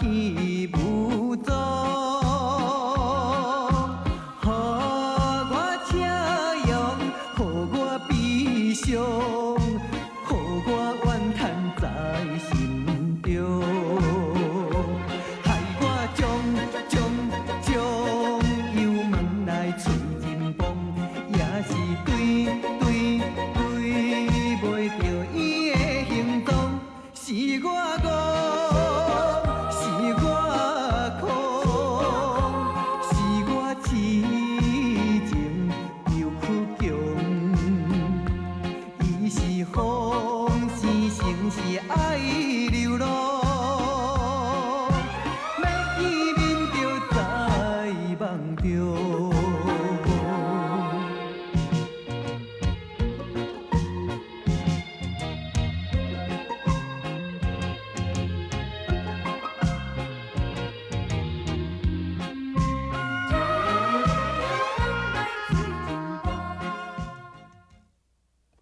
去无踪，予我车用，予我悲伤，予我怨叹在心中，害我将油门来吹人亡，也是对袂着伊的行踪，是我戆，是我苦，是我痴情又苦强，伊是风，是城，是爱流浪，要见面就在梦中。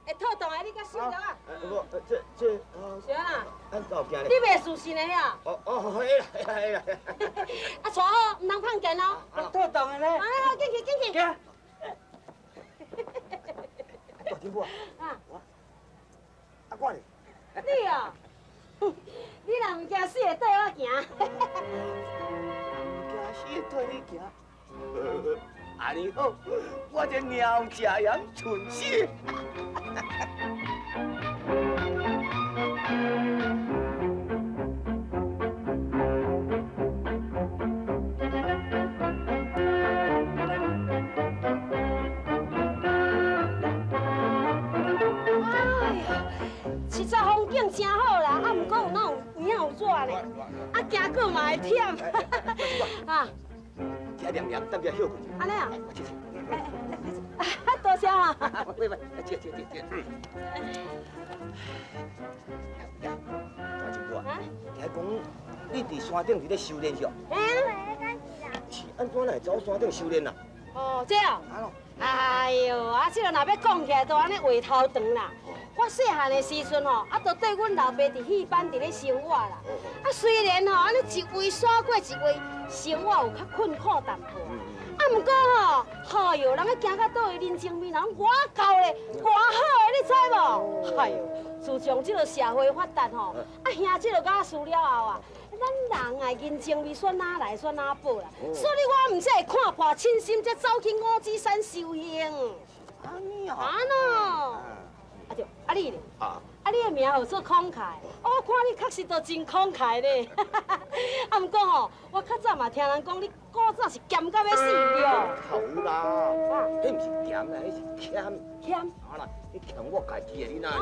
会透动的，你甲收着啊？无，是啊，咱走行你袂输信的呀？会啦，啊，带好，唔通碰见哦。透动的咧。啊，好，进去，进去。大金宝啊，啊，我呢？你哦，你若唔惊死，会缀我行。惊死对你行。安尼好，我这鸟吃羊蠢死。哎呀，实在风景真好啦，啊，毋过有那种有影有纸呢，啊，行过嘛会忝。啊，听凉凉，等下休困。安尼啊？我去去。多谢啊。喂，接。大金宝啊，听讲你伫山顶伫咧修炼上，是安怎来走山顶修炼啊？哦，这哦。安怎？哎呦，啊，这个若要讲起来，都安尼话头长啦。我细汉的时阵吼，啊，都缀阮老爸伫戏班伫咧生活啦。啊，虽然吼，安尼一位耍过一位，生活有较困苦淡薄。啊，毋过吼，哎呦，人咧行到倒位，人情味人偌够咧，偌好诶，你知无？哎呦，自从这个社会发达吼，啊，兄这个假事了后啊，咱人啊人情味选哪来选哪补啦。所以我毋只会看破嗔心，才走去五指山修行。安尼啊？啊喏，啊对，啊你咧？啊你的名号做慷慨，我看你确实都真慷慨咧。啊，毋过吼，我较早嘛听人讲你古早是咸到要死了。好啦，迄毋是咸啦，迄是欠。欠？啊啦，你欠我家己的，你哪里？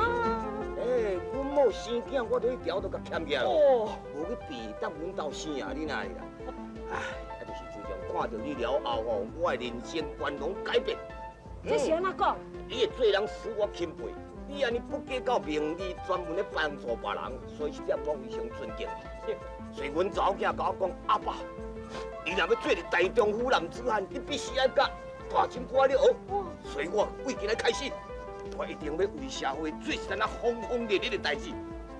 阮某生囝我都一条都甲欠起来咯。哦。无去避当阮兜生啊，你哪里啦？唉，啊就是自从看到你了后吼，我的人生观拢改变。这是安怎讲？你会做人使我钦佩，你安尼不计较名利，专门咧帮助别人，所以这点我非常尊敬你。所以阮查某囝甲我讲，阿爸，你若要做个大丈夫男子汉，你必须要甲大金瓜了学。所以我为今日开始，我一定要为社会做一件轰轰烈烈的代志，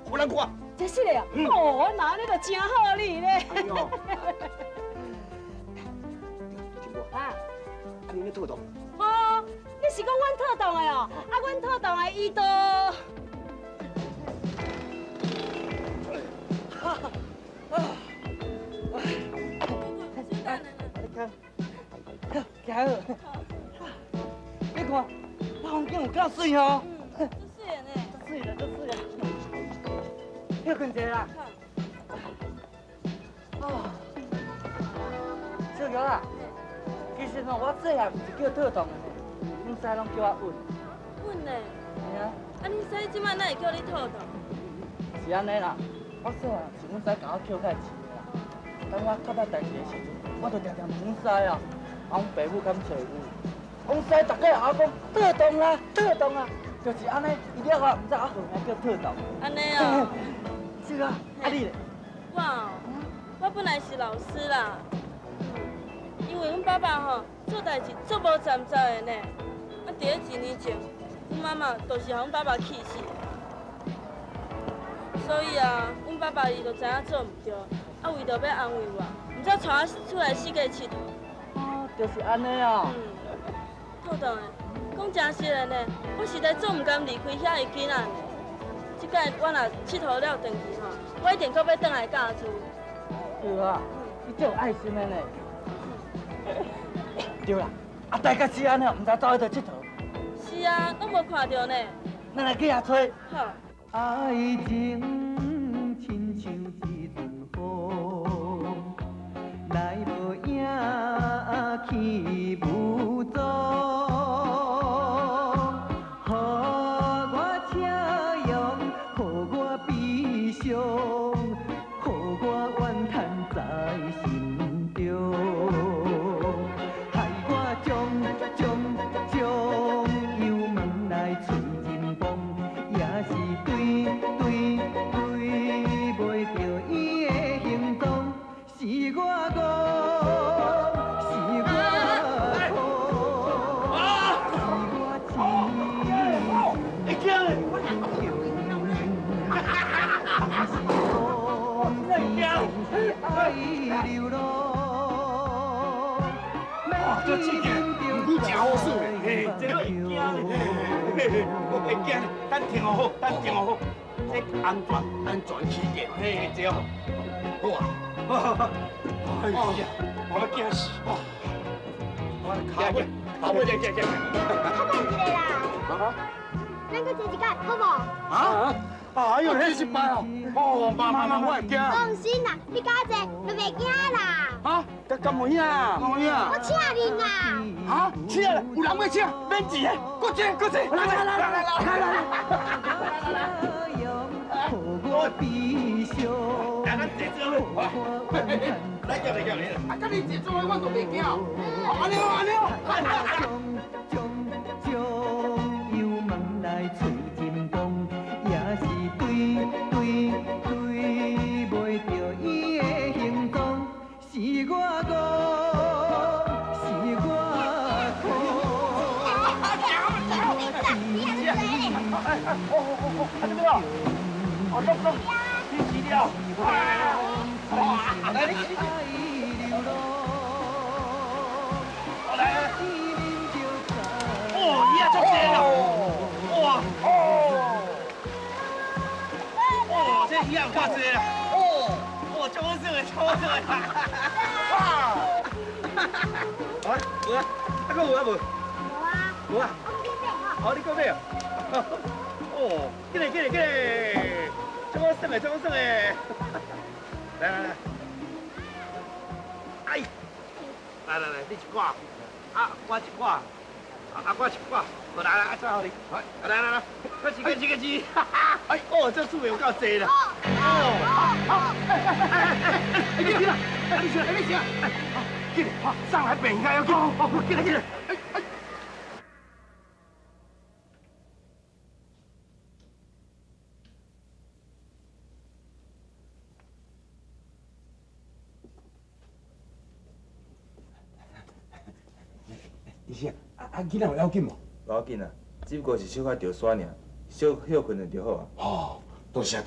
互人看。这是咧哦，那你就真好你咧。金瓜，啊，你咧透动？哦，你是讲阮特动的哦？啊，阮特动的伊都。行，你看，风景有够水哦。真水的呢。水了，真水了。休困一下啦。哦，小玉啊，其实吼，我细汉毋是叫特动的呢，阮师拢叫我稳。稳呢？是啊。啊，你师即摆哪会叫你特动？是安尼啦，我细汉是阮师甲我捡较钱的啦。等我较捌代志的时阵，我就常常问阮师啊，阮爸母敢找阮。阮师逐个也讲特动啦，特动啊，就是安尼。伊了后毋知我号名叫特动。安尼哦。是啊，啊你咧？我本来是老师啦，因为阮爸爸吼做代志做无站在的呢。啊，伫咧几年前，阮妈妈就是互阮爸爸气死的。所以啊，阮阮爸爸伊就知影做唔对，啊为着要安慰我，唔则带我出来四界佚佗。哦，就是安尼哦。透顿的，讲真实的呢，我实在做唔甘离开遐个囡仔呢。即摆我若佚佗了转去吼，我一定搁要转来教厝。对啊，你真有爱心的呢。对啦，啊大家是安尼，唔知走喺度佚佗。是啊，拢无看到呢。咱来去遐吹。好。爱情亲像一阵风，来无影去无踪，予我车用，予我悲伤，予我怨叹在心中，害我将油问来吹真风，也是对袂着伊的行踪，是我戆，是我苦，是我痴。你惊嘞？哇，这这件你真好耍嘞，嘿，这个会惊嘞，我会惊嘞，等听好，等听好，这安全起见，嘿，这好，好啊，哎呀，我惊死，我卡尾，这。较慢一个啦。咱搁坐一摆，好无？啊？哎呦，那是摆哦，哦，慢，我会惊。放心啦，你加坐就袂惊啦。啊？干么呀？干么呀？我请你啦。啊？请了，有人要请，免钱的，过去，来。我悲伤，咱坐做伙，来叫你，啊，跟你坐做伙，我都袂惊，安尼好。将油问来吹真风，也是对袂着伊的行踪，是我戆，是我苦。安尼哦，走，你起了，来你起。来。哦，伊也足济啦！哇！哦，这伊也有偌济啦！哦，超好耍的，超好耍的！哇！有啊，啊，搁有啊无？有啊。好，你搁买啊？哦，进来，超好耍的，超好耍的！来，哎，来，你一挂，啊，我一挂。啊，我一挂，来，再好你，来，快起，哈哈！哎，哦，这数有够多了。进来，你起来，进来，上来本应该要进，进来。医生，囡仔有要紧无？无要紧啊，只不过是小可着沙尔，小休困就好啊。哦，多谢。有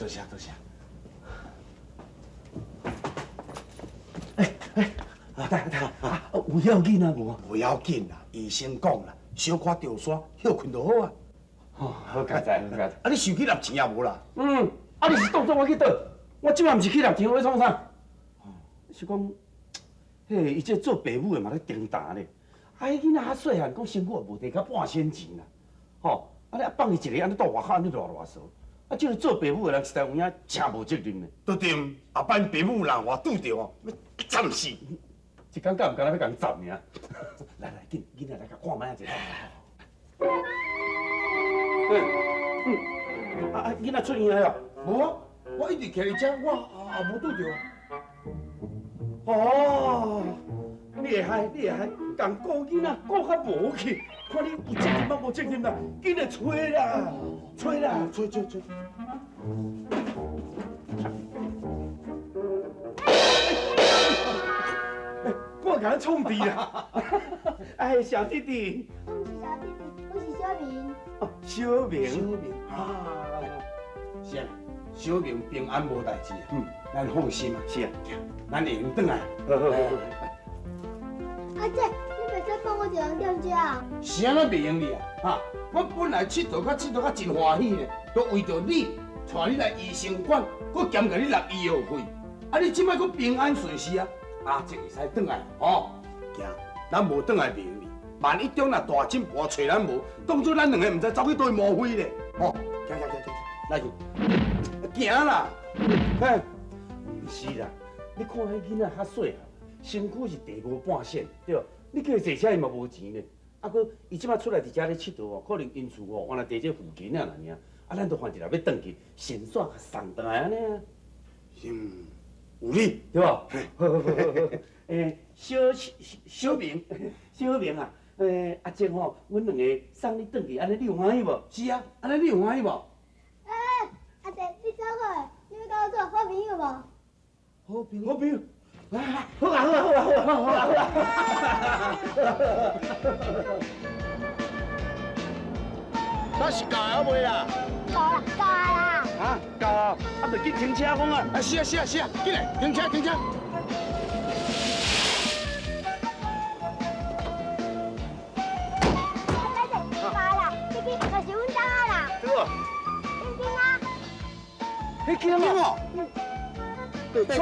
要紧啊无？不要紧啦，医生讲啦，小可着沙休困就好啊。哦，好佳哉。啊，你手机拿钱也无啦？啊，你是当作我去倒？我即摆毋是去拿钱，我要创啥？是讲，嘿，伊这做爸母的嘛咧顶担咧。啊，迄囡仔较细汉，讲生活无摕到半仙钱啦，吼！啊，你放伊一个安尼到外口安尼乱扫，啊，即个做爸母的人实在有影真无责任的。对对，啊，把爸母人话拄着哦，要惨死！一工敢毋敢若要共斩尔？来，紧，囡仔来甲看卖一下。啊，囡仔出院了？无啊，我一直徛伫遮，我也无拄着。哦。你会害，共顾囡仔顾较无去，看你有责任吗？无责任啦，紧来吹啦，吹！我甲你创治啦！哎，小弟弟。我是小弟弟，我是小明。哦，小明啊，是啊，小明平安无代志啊，咱放心啊。是啊，咱会用转来。好好好。阿姐，你袂使放我一人踮遮啊？是安怎袂用你啊？哈，我本来佚佗较真欢喜呢，都为着你带你来医生馆，搁兼甲你纳医药费。啊，你即摆搁平安顺遂啊，阿姐会使转来吼。惊，咱无转来袂用你。万一中若大金婆找咱无，当作咱两个毋知走去倒魔鬼咧。吼，行，来去，行啦。嘿，毋是啦，你看迄囡仔较细汉，身躯是地无半线，对吧？你叫伊坐车伊嘛无钱咧，啊，搁伊即摆出来伫遮咧佚佗哦，可能因厝哦，原来伫这附近啊尔，啊，咱都换一日要转去，先煞甲送倒来安尼啊。有理，对吧？小明啊，阿静吼，阮两个送你转去，安尼你有欢喜无？是啊，安尼你有欢喜无？阿姐，你走过，你要甲我做好朋友无？好朋友，好啊！那是教啊未啦？够啦！啊，教啊！啊，着去停车讲啊！啊，是啊，进来，停车。迄间哦，白庄，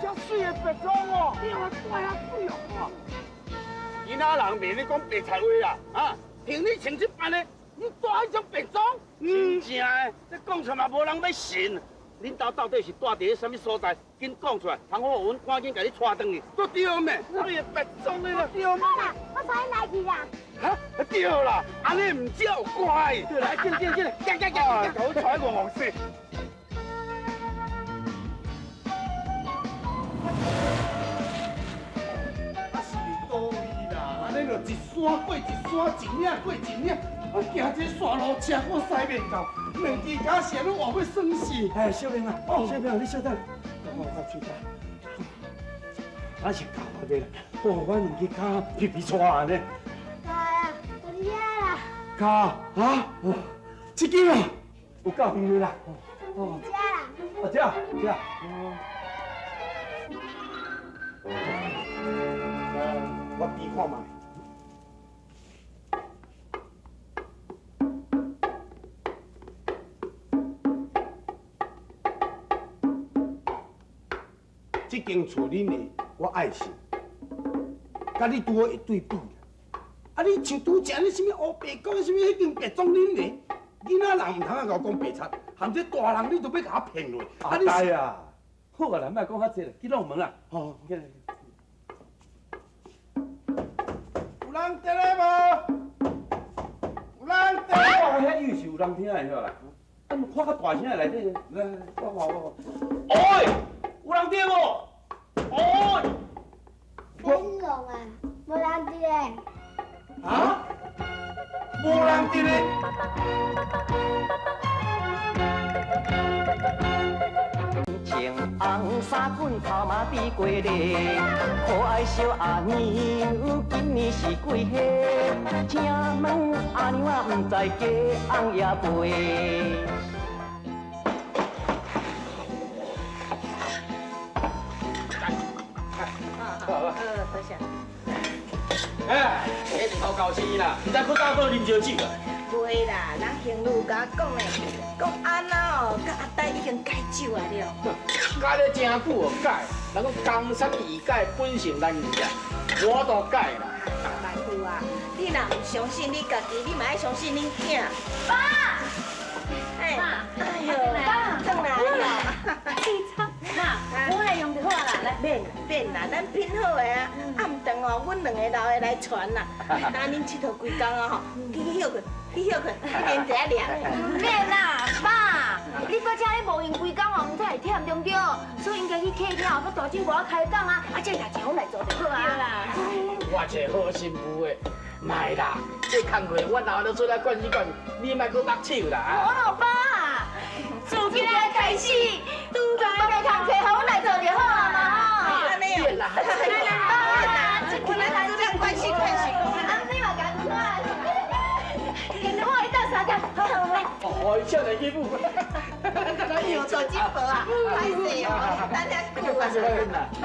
遮水的白庄哦，你看带遐水哦，其他人袂咧讲白菜话啦，啊，凭你穿这般的，你带迄种白庄，真正的，这讲出嘛无人要信。恁家到底是住伫咧什么所在？紧讲出来，通好阮赶紧甲你带转去。都对咩？水的白庄的啦，对咩？我带你来去啦。哈，对啦，安尼唔只有乖。对来，进来，行，甲我带个黄色。啊是你倒去啦，安尼就一山过一山，一岭过一岭，啊行这山路车我驶袂到，两只脚线都换要算死。哎，小明啊，小明，你小等，我出家。啊是教我的啦，我两只脚皮喘安尼。卡啊！这间啊，有够远的啦。哦，这啦。我比看卖。这间厝恁的，我爱信，甲你拄好会对比。啊！你像拄只你什么乌白讲什么迄间白庄恁的，囡仔人唔通啊甲我讲白贼，含这大人你都要甲我骗落。阿呆啊，好啊啦，莫讲遐济啦，去弄门啊。哦，起来。有人进来无？有人进来？我遐幼是有人听的晓啦。啊，看较大声的内底，来，我。喂，有人听无？喂。真弄啊，无人伫咧。啊！无人伫咧。穿红衫滚头嘛比过咧，可爱小阿娘今年是几岁？请问阿娘啊，唔知嫁翁也陪？多谢。哎，迄日头搞生意啦，唔知去倒倒啉烧酒啊？袂啦，咱行路甲我讲咧，讲安那哦，甲阿呆已经戒酒啊了。改了真久哦，改，人讲江山易改，本性难移啊，我都改啦。来夫啊，你若唔相信你家己，你嘛爱相信恁囝。爸，哎，哎呦，爸，转来了。我来用就好啦，来免啦，咱品好的啊，暗顿哦，阮两个老的来传啦。等恁佚佗规工啊吼，去休困，去连一下凉。唔免啦，爸，你搁请你无用规工哦，毋知会忝对唔对？所以应该去客厅后搁大酒外开讲啊，这代志阮来做就好啊。对啦。我一个好心妇的，卖啦，这工课我老都出来管事管，你莫搁目手啦。我老爸，从今仔开始，拄在个工课，互阮来做就好啊嘛吼。安尼哦，啦，这困难来这样关系。安尼嘛共款。今仔我去倒三点，好。哦，少年媳妇。哎呦，大金婆啊，歹势哦，等遐久啊。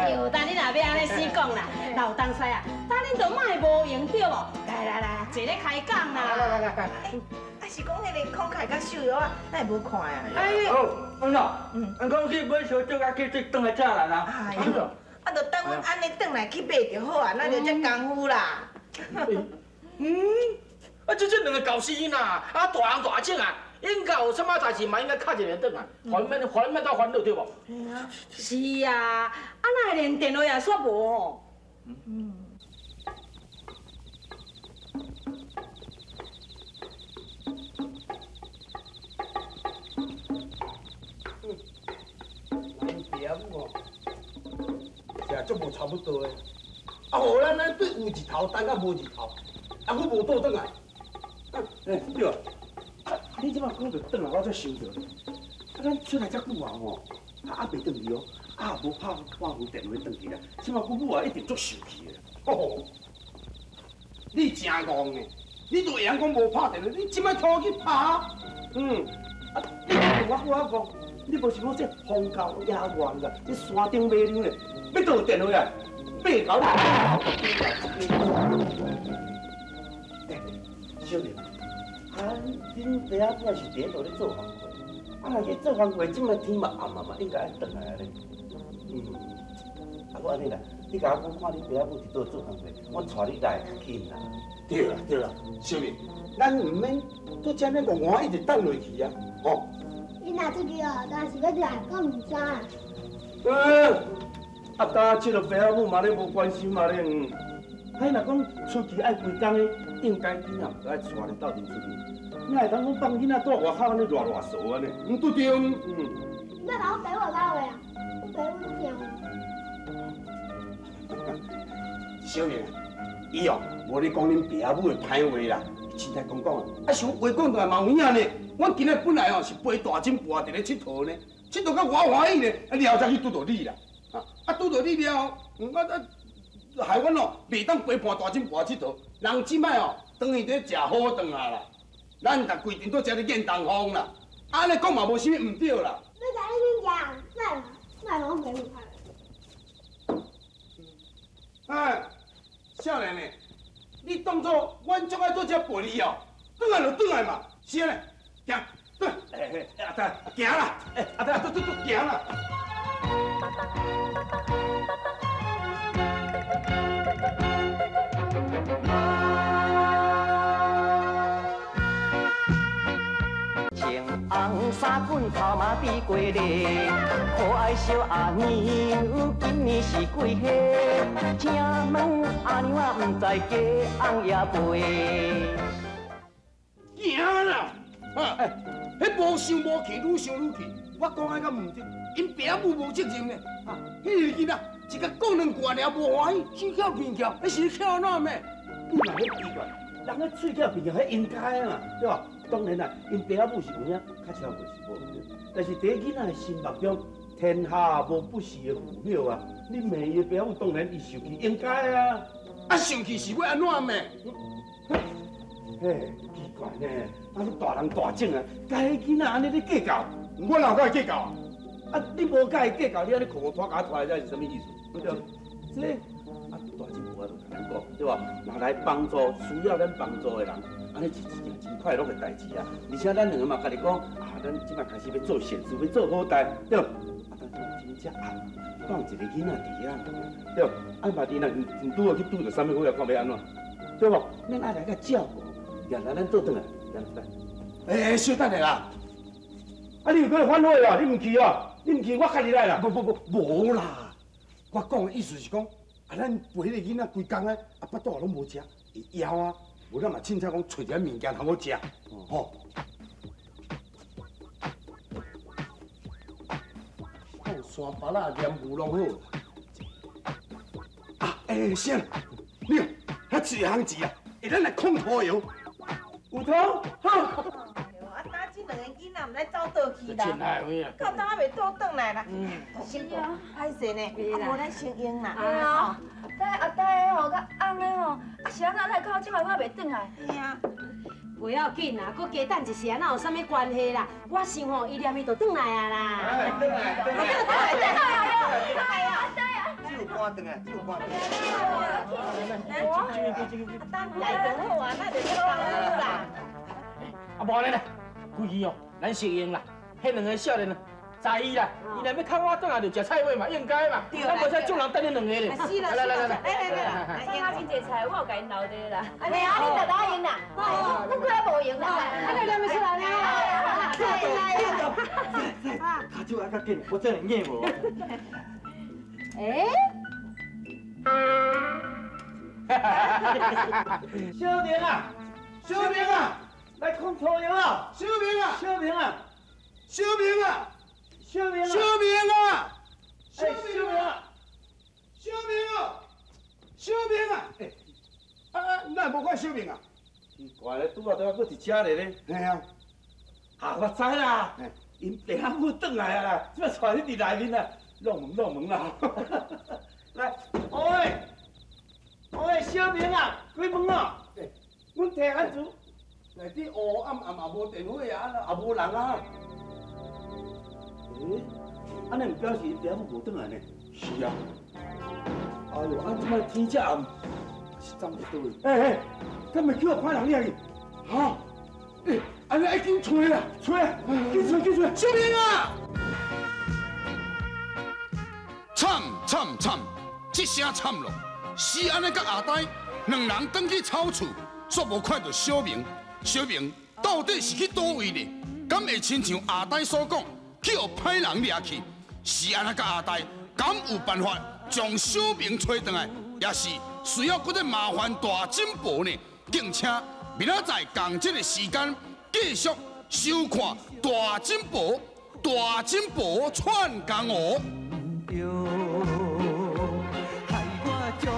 哟，但你若要安尼死讲啦，老东西啊，等恁就莫无用对无？来，坐咧开讲啦。啊是讲迄个空气甲瘦药啊，咱会无看啊。哦，安怎？俺讲去买烧酒啊，去这转来车来啦。哎呦，啊，就等阮安尼转来去买就好啊，咱就遮功夫啦。啊，这两个搞死啦！啊，大人大种啊，应该有什么代志嘛，应该敲一个转啊，烦恼到烦恼对无？是啊，啊那连电话也煞无吼。点哦，是足无差不多的。啊，互咱对有日头等到无日头，啊，我无倒转来。对啊，你即摆讲着转来，我才想着，啊，咱出来遮久啊吼，啊袂转去哦，啊无拍半分电话转去啦，即摆阮母啊一定足生气的。哦，你真戆呢，你都会晓讲无拍电话，你即摆拖去拍？啊，你我讲。你无想讲这荒郊野外啦，这山顶买牛咧，要倒电话啊，买到小玲，啊，恁爸仔仔是伫迄度咧做番会，啊，去做番会，即摆天嘛暗啊嘛，应该爱转来咧。啊，我安尼啦，你甲我讲看恁爸仔母伫倒做番会，我带你来较紧啦。对啦，小玲，咱唔免做遮尼戆戆一直等落去啊，吼。你若出去哦，但是要来，我唔知啊。啊，当这个爸仔母嘛咧无关心嘛咧，还若讲出去爱规工的，应该囡仔唔爱带恁斗阵出去。哪会当讲放囡仔在外口安尼乱乱踅安尼？唔对对，你甲我陪我到位啊？我陪我听。小明，伊哦，无咧讲恁爸仔母的歹话啦，凊彩讲啊，啊想话讲出来嘛有影呢。阮今日本来哦是陪大金婆伫咧佚佗呢，佚佗到我欢喜呢，啊了才去拄到你啦，啊拄到你了，害阮哦袂当陪伴大金婆佚佗，人即摆哦当伊伫食好顿啊啦，咱逐规定都食咧见东风啦，安尼讲嘛无啥物唔对啦。你在那边讲，卖我陪我看。哎，少年呢，你当作阮足爱做遮陪你哦，转来就转来嘛，是安尼。行，对，阿达，行啦，阿达，走，行啦。穿红衫滚头嘛比过日，可爱小阿娘今年是几岁？请问阿娘啊，唔知家翁也陪？行啦。啊，迄无想无去，愈想愈气。我讲爱甲唔对，因爸母无责任呢。啊，迄个囡仔一个讲两句了无欢喜，想翘鼻翘，迄是翘哪咩？你嘛迄奇怪，人咧喙翘鼻翘，迄应该啊，对吧？当然啦，因爸母是有影较超过是无对，但是伫囡仔的心目中，天下无不是的父母啊。你骂伊爸母，当然伊受气应该啊。啊，受气是要安怎咩？嘿，奇怪呢，啊，你大人大种啊，甲迄囡仔安尼咧计较，我哪有甲伊计较啊？啊，你无甲伊计较，你安尼狂拖家拖来，这是什么意思？对不对？这啊，大金婆就甲咱讲，对吧？若来帮助需要咱帮助的人，安尼是一件真快乐的代志啊！而且咱两个嘛，甲你讲啊，咱即摆开始要做善事，要做好代，对吧？啊，但是真正啊，放一个囡仔伫遐，对吧？啊，万一若唔拄好去拄着啥物，我也看要安怎，对不？咱爱来甲照顾。来，咱倒转来，来，小等下啦！啊，你又过来反悔啊？你唔去啊？你唔去，我开你来啦！无啦！我讲的意思是讲，啊，咱陪迄个囡仔规工啊，啊，巴肚也拢无食，会枵啊，无咱嘛凊彩讲找点物件通好食，吼。放山巴拉盐糊拢好。啊，先，你看，遐一行字啊，会咱来控土油。有通，好。啊，打这两个囡仔唔知走倒去啦，到当还袂倒转来啦。辛苦，歹势呢，啊无咱先用啦。啊，阿呆吼，甲翁的吼，啊是安怎来靠即摆我袂转来？嘿啊，不要紧啦，搁加等一时，哪有啥物关系啦？我想吼，伊念伊就转来啊啦。转来。对啊，只有半顿啊，只有半顿。来就好啊，那就去帮你啦。啊，无咧啦，规矩哦，咱适应啦。迄两个少年在意啦，伊若要靠我转来就食菜尾嘛，应该嘛。咱无使众人等你两个咧。是啦，来，剩下真济菜，我有甲因留着啦。安尼啊，你就答应啦。哦，我过无用啦。安尼念咪出来呢？卡住啊，较紧，我真会硬无。小明啊，小明啊，来控草药啊！小明啊，小明啊，小明啊，小明啊，小明啊，小明啊，小明啊，小明啊！哪无看小明啊？奇怪咧，拄啊拄啊，搁一车咧咧。嘿啊，啊，我知啦，因爸阿母转来啊啦，即摆带你伫内面啊，弄门啦。来，喂，小明啊，开门啊！阮提案子，内底黑暗暗也无电话啊，也无人啊。安尼毋表示因爸母无转来呢？是啊。哎呦，即摆天遮暗，是走不倒去。敢袂叫我派人掠去？哈？安尼要紧找啦，找啊！紧找！小明啊！惨！这声惨咯！是安尼甲阿呆两人登去草厝，却无看到小明。小明到底是去倒位呢？敢会亲像阿呆所讲，叫歹人掠去？是安尼甲阿呆，敢有办法将小明找回来？也是需要搁再麻烦大金宝呢？并且明仔载同这个时间继续收看大金宝串江湖。害我将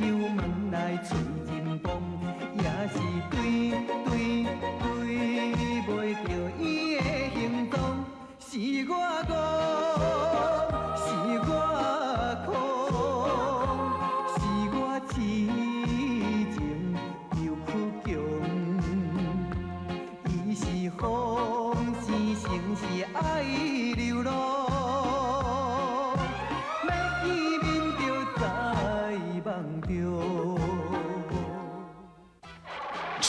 油门来催人帮，也是对袂着伊的行动，是我戆，是我苦，是我痴情又苦强，伊是风是城是爱流浪。七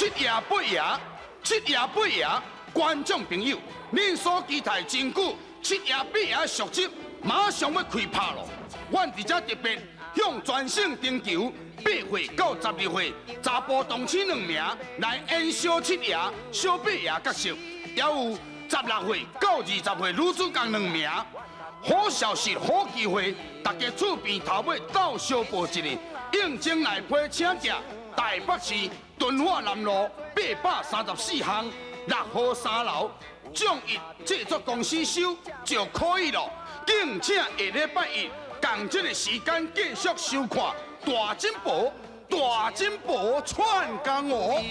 夜八夜，观众朋友，恁所期待真久七夜八夜续集马上要开拍咯！阮伫遮特别向全省征求8岁到12岁查甫同志2名来演小七夜、小八夜角色，也有16岁到20岁女主角2名。好消息，好机会，大家厝边头尾斗相报一下，应征来批请假。台北市敦化南路834巷6号3楼，众艺制作公司收就可以了。敬请下礼拜一同这个时间继续收看大金宝串江湖。